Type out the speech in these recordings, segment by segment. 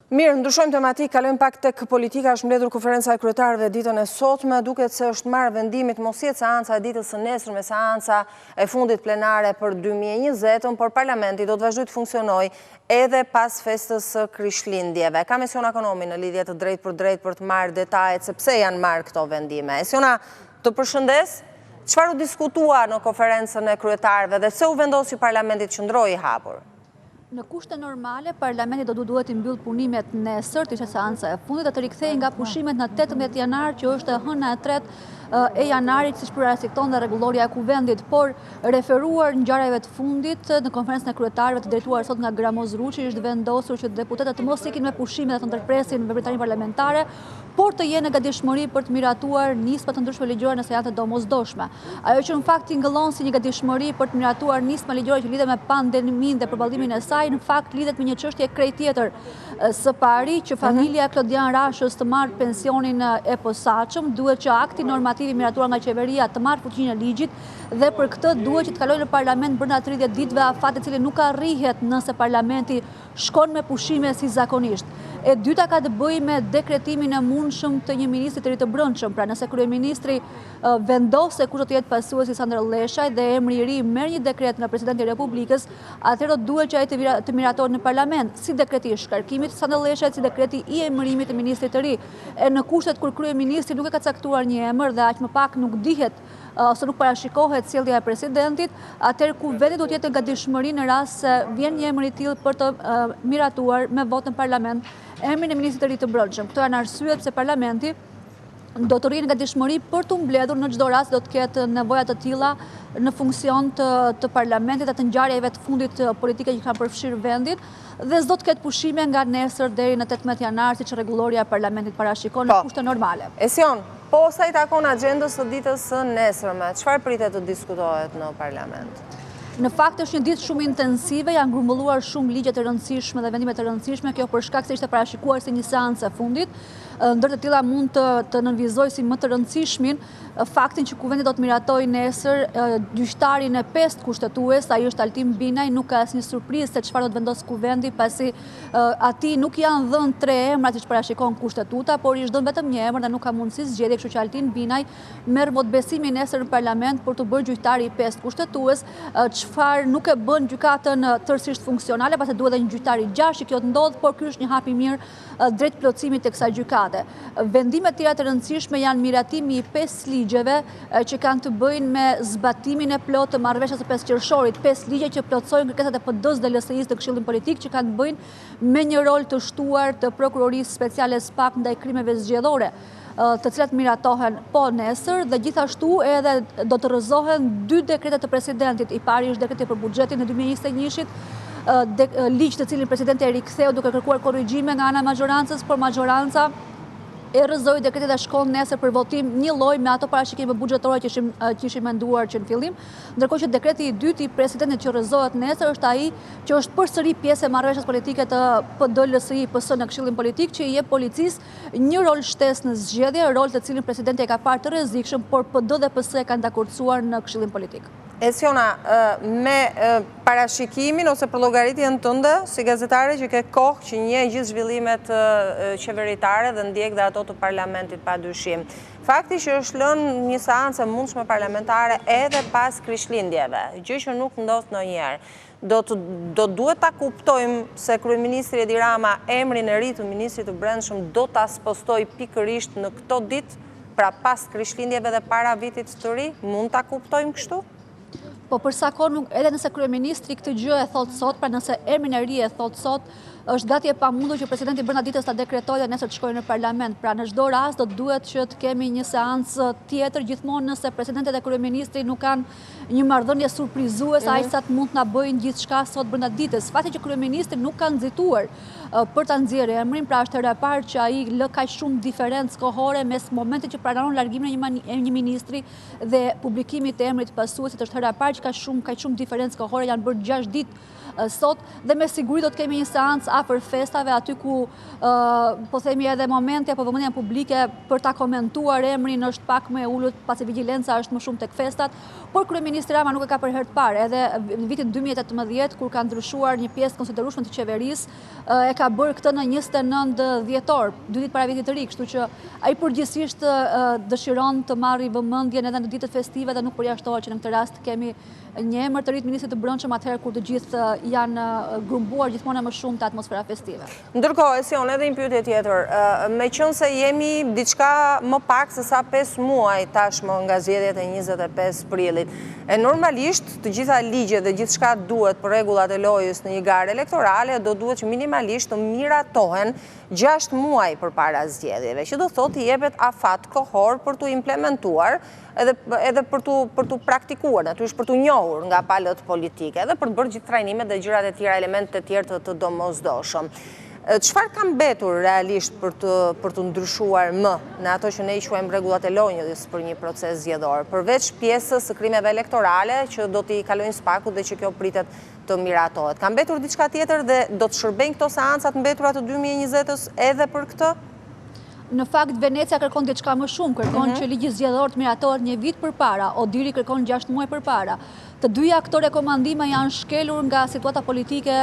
Mirë, ndryshojmë tematik, kalojmë pak tek politika. Është mbledhur konferenca e kryetarëve ditën e sotme, duket se është marrë vendimit mos jetë seanca e ditës së nesërme, seanca e fundit plenare për 2020, por parlamenti do të vazhdojë të funksionojë edhe pas festës së Krishtlindjeve. Kam Esiona Ekonomi në lidhje të drejtë për të marrë detajet se pse janë marrë këto vendime. Esiona, të përshëndes, çfarë u diskutua në konferencën e kryetarëve dhe pse u vendosi parlamenti të qëndrojë i hapur? Në kushte normale, parlamenti do duhet të mbyll punimet nesër, të ishte seanca e fundit, dhe të rikthehej nga pushimet në 18 janar, që është hëna e tretë e janarit, siç parashikon dhe rregulloria e kuvendit, por referuar ngjarjeve të fundit në konferencën e kryetarëve të drejtuar sot nga Gramoz Ruçi, është vendosur që deputetët të mos ikin me pushime dhe të ndërpresin veprimtarinë parlamentare, por të jenë në gatishmëri për të miratuar nisma të ndryshme ligjore nëse janë të domosdoshme. Ajo që në fakt tingëllon si një gatishmëri për të miratuar nisma ligjore që lidhet me pandeminë dhe përballimin e saj, në fakt lidhet me një çështje krejt tjetër. Së pari që familja Klodian Rashës të marrë pensionin e posaçëm, duhet që akti normativ i miratuar nga qeveria të marrë fuqinë e ligjit dhe për këtë duhet që të kalojë në parlament brenda 30 ditëve, afat i cili nuk arrihet nëse parlamenti shkon me pushime si zakonisht. E dyta ka të bëjë me dekretimin e mundshëm të një ministri të ri të brendshëm. Pra nëse kryeministri vendos se kush do të jetë pasuesi Sandra Leshaj dhe emri i ri merr një dekret nga presidenti i Republikës, atëherë duhet që ai të miratohet në parlament, si dekreti i shkarkimit të Sandra Leshajt, si dekreti i emërimit të ministrit të ri. E në kushtet kur kryeministri nuk e ka caktuar një emër dhe aq më pak nuk dihet ose nuk parashikohet sjellja e presidentit, atëherë kuvendi do të jetë në gatishmëri në rast se vjen një emër i tillë për të miratuar me votë në parlament emrin e ministrit të ri të brendshëm. Këto janë arsyet pse parlamenti do të rrinë nga gatishmëri për të mbledhur në çdo rast do të ketë nevoja të tilla në funksion të parlamentit dhe të ngjarjeve të fundit politike që kanë përfshirë vendin dhe s'do të ketë pushime nga nesër deri në 18 janar siç rregulloria e parlamentit parashikon në kushte normale. Esion, po sa i takon agjendës së ditës së nesërme, çfarë pritet të diskutohet në parlament? Në fakt është një ditë shumë intensive, janë grumbulluar shumë ligje të rëndësishme dhe vendime të rëndësishme, kjo për shkak se ishte parashikuar si një seancë e fundit, ndër të tilla mund të nënvizoj si më të rëndësishmin faktin që kuvendi do të miratoj nesër gjyqtarin e 5 kushtetues, ai është Altin Binaj, nuk ka asnjë surprizë se çfarë do të vendos kuvendi pasi atij nuk janë dhënë 3 emra siç parashikon kushtetuta, por i është dhënë vetëm një emër dhe nuk ka mundësi zgjedhje, kështu që Altin Binaj merr votbesimin nesër në parlament për të bërë gjyqtari i 5 kushtetues, çfarë nuk e bën gjykatën tërësisht funksionale, pasi duhet edhe një gjyqtar i 6, kjo të ndodh, por ky është një hap i mirë drejt plotësimit të kësaj gjykate. Vendimet tjera të rëndësishme janë miratimi i 5 ligjeve që kanë të bëjnë me zbatimin e plotë të marrëveshjes së 5 qershorit, 5 ligje që plotësojnë kërkesat e PD-s dhe LSI-s të Këshillit Politik që kanë të bëjnë me një rol të shtuar të prokurorisë speciale SPAK ndaj krimeve zgjedhore, të cilat miratohen po nesër dhe gjithashtu edhe do të rrëzohen 2 dekrete të presidentit. I pari është dekreti për buxhetin e 2021-shit, ligj të cilin presidenti e riktheu duke kërkuar korrigjime nga ana e maxhorancës, por maxhoranca e rrëzoi dekretin dhe shkon nesër për votim një lloj me ato parashikime buxhetore që ishin menduar që në fillim, ndërkohë që dekreti i dytë i presidentit që rrëzohet nesër është ai që është përsëri pjesë e marrëveshjes politike të PD, LSI, PS në Këshillin Politik, që i jep policisë një rol shtesë në zgjedhje, rol të cilin presidenti e ka parë të rrezikshëm, por PD dhe PS e kanë dakordsuar në Këshillin Politik. Esiona, me parashikimin ose për llogaritjen tënde si gazetare që ke kohë që njeh gjithë zhvillimet qeveritare dhe ndjek dhe ato të parlamentit padyshim. Fakti që është lënë një seancë e mundshme parlamentare edhe pas Krishtlindjeve, gjë që nuk ndodh ndonjëherë. Do duhet ta kuptojmë se kryeministri Edi Rama emrin e ri të ministrit të brendshëm do ta spostoj pikërisht në këto ditë, pra pas Krishtlindjeve dhe para vitit të ri, mund ta kuptojmë kështu? Po për sa kohë edhe nëse kryeministri këtë gjë e thot sot, pra nëse emrin e ri e thot sot, është gati e pamundur që presidenti brenda ditës ta dekretojë dhe nesër të shkojë në parlament. Pra në çdo rast do duhet që të kemi një seancë tjetër gjithmonë nëse presidenti dhe kryeministri nuk kanë një marrëdhënie surprizuese, aq sa të mund të na bëjnë gjithçka sot brenda ditës. Fakti që kryeministri nuk ka nxituar për ta nxjerrë emrin, pra është herë e parë që ai lë kaq shumë diferencë kohore mes momentit që pranon largimin e një ministri dhe publikimit të emrit pasuesit, është herë e parë që ka shumë diferencë kohore, janë bërë 6 ditë sot dhe me siguri do të kemi një seancë afër festave, aty ku po themi edhe momente apo vëmendja publike për ta komentuar emrin është pak më e ulët, pasi vigjilenca është më shumë tek festat, por kryeministri Rama nuk e ka për herë të parë, edhe në vitin 2018 kur ka ndryshuar një pjesë konsiderueshme të qeverisë, e ka bërë këtë në 29 dhjetor, 2 ditë para vitit të ri, kështu që ai përgjithsisht dëshiron të marrë vëmendjen edhe në ditët festive dhe nuk përjashtohet që në këtë rast kemi një emër të ri të ministrit të brendshëm atëherë kur të gjithë janë grumbuar gjithmonë më shumë të atmosfera festive. Ndërkohë, Esion, edhe një pyetje tjetër, meqense jemi diçka më pak se sa 5 muaj tashmë nga zgjedhjet e 25 prillit, e normalisht të gjitha ligjet dhe gjithçka duhet për rregullat e lojës në një garë elektorale do duhet që minimalisht të miratohen 6 muaj përpara zgjedhjeve, që do thotë i jepet afat kohor për të implementuar edhe për të praktikuar, natyrisht për të njohur nga palët politike, edhe për të bërë gjithë trajnimet dhe gjërat e tjera, elementet e tjerë të domosdoshëm. Çfarë ka mbetur realisht për të ndryshuar më në ato që ne i quajmë rregullat e lojës për një proces zgjedhor, përveç pjesës së krimeve elektorale që do t'i kalojnë spakut dhe që kjo pritet të miratohet? Ka mbetur diçka tjetër dhe do të shërbejnë këto seancat mbetura të 2020-s edhe për këtë? Në fakt, Venecia kërkon diçka më shumë, kërkon që ligji zgjedhor të miratohet një vit përpara, Odiri kërkon 6 muaj përpara. Të dyja këto rekomandime janë shkelur nga situata politike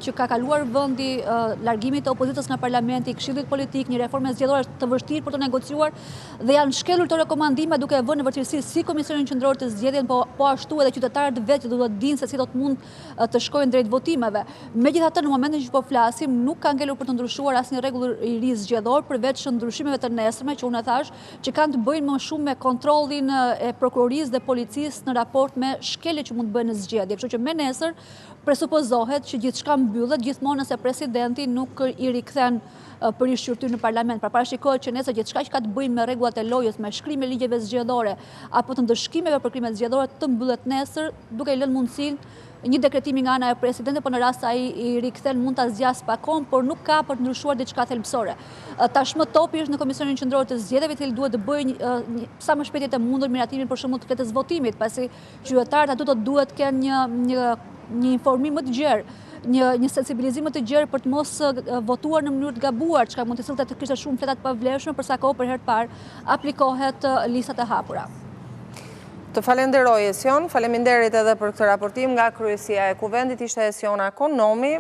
që ka kaluar vendi, largimit të opozitës nga parlamenti, këshillit politik, një reforme zgjedhore të vështirë për të negociuar dhe janë shkelur këto rekomandime duke vënë në vërtetësi si Komisionin Qendror të Zgjedhjeve, po ashtu edhe qytetarët vetë që duhet dinë se si do të mund të shkojnë drejt votimeve. Megjithatë, në momentin që po flasim, nuk ka ngelur për të ndryshuar asnjë rregull i ri zgjedhor përveç ndryshimeve të nesërme që unë thash, që kanë të bëjnë më shumë me kontrollin e prokurorisë dhe policisë në raport me shkelje që mund të bëjnë në zgjedhje. Kështu që me nesër presupozohet që gjithçka mbyllet gjithmonë nëse presidenti nuk i rikthen për rishqyrtyr në parlament. Pra parashikohet që nesër gjithçka që ka të bëjnë me rregullat e lojës, me shkrim e ligjeve zgjedhore apo të ndëshkimeve për krimet zgjedhore të mbyllet nesër, duke i lënë mundësinë një dekretimi nga ana e presidentit, por në rast se ai i rikthen mund ta zgjas pakon, por nuk ka për të ndryshuar diçka thelbësore. Tashmë topi është në Komisionin Qendror të Zgjedhjeve, i cili duhet të bëjë sa më shpejt të mundur miratimin për shembull të fletës votimit, pasi qytetarët aty do duhet të kenë një informim më të gjerë, një sensibilizim më të gjerë për të mos votuar në mënyrë të gabuar, çka mund të sillte të kishte shumë fleta të pavlefshme, për sa kohë për herë të parë aplikohet listat e hapura. Të falenderoj, Esion, faleminderit edhe për këtë raportim nga Kryesia e Kuvendit, ishte Esiona Konomi.